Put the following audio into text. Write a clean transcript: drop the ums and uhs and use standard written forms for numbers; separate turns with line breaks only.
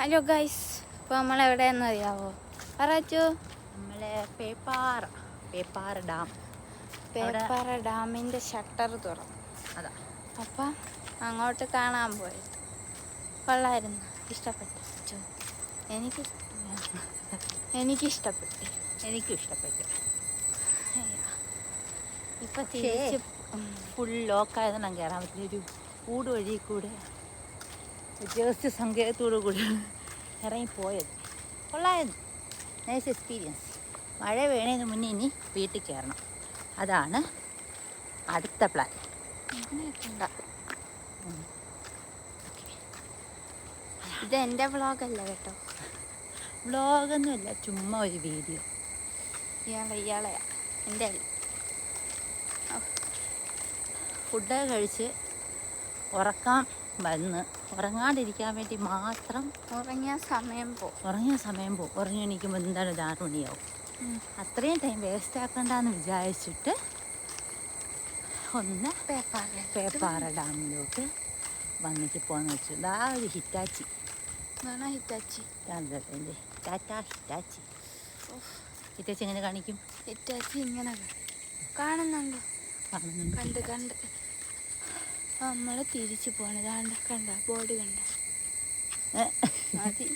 Hello guys, ഇപ്പോൾ നമ്മളെവിടെയെന്ന് അറിയാവോ? പറയൂ.
നമ്മളെ പേപ്പാറ ഡാം.
പേപ്പാറ ഡാമിൻ്റെ ഷട്ടർ തുറന്നു.
അതാ.
അപ്പം അങ്ങോട്ട് കാണാൻ പോയത്. കൊള്ളായിരുന്നു. ഇഷ്ടപ്പെട്ടു. എനിക്കിഷ്ടപ്പെട്ടു.
എനിക്കും ഇഷ്ടപ്പെട്ടു.
ഇപ്പം തിരിച്ച്
ഫുൾ ലോക്കായതുകൊണ്ട് കയറാൻ പറ്റില്ല. ഒരു കൂട് വഴി കൂടെ രഹസ്യ സങ്കേതത്തോടു കൂടി ഇറങ്ങിപ്പോയത്. കൊള്ളായിരുന്നു. Nice experience. മഴ വേണതിന് മുന്നേ ഇനി വീട്ടിൽ കയറണം. അതാണ് അടുത്ത പ്ലാൻ.
ഇതെൻ്റെ വ്ളോഗല്ല കേട്ടോ.
വ്ളോഗൊന്നുമില്ല, ചുമ്മാ ഒരു വീഡിയോ.
ഇയാളെയാ എൻ്റെ
ഫുഡൊക്കെ കഴിച്ച് ഉറക്കാൻ വന്ന് ഉറങ്ങാണ്ടിരിക്കാൻ വേണ്ടി മാത്രം
ഉറങ്ങിയ സമയം പോകും.
ഉറങ്ങി എണീക്കുമ്പോൾ എന്താണ് 6 മണിയാവും. അത്രയും ടൈം വേസ്റ്റ് ആക്കണ്ടെന്ന് വിചാരിച്ചിട്ട് ഒന്ന് പേപ്പാറ ഡാമിലോട്ട് വന്നിട്ട് പോകാന്ന് വെച്ചു. ആ ഒരു ഹിറ്റാച്ചി ഹിറ്റാച്ചി എങ്ങനെ കാണിക്കും?
ഹിറ്റാച്ചി ഇങ്ങനെ കാണുന്നുണ്ടോ? കണ്ട് നമ്മൾ തിരിച്ചു പോണത്. കണ്ട ബോർഡ് കണ്ട മതി.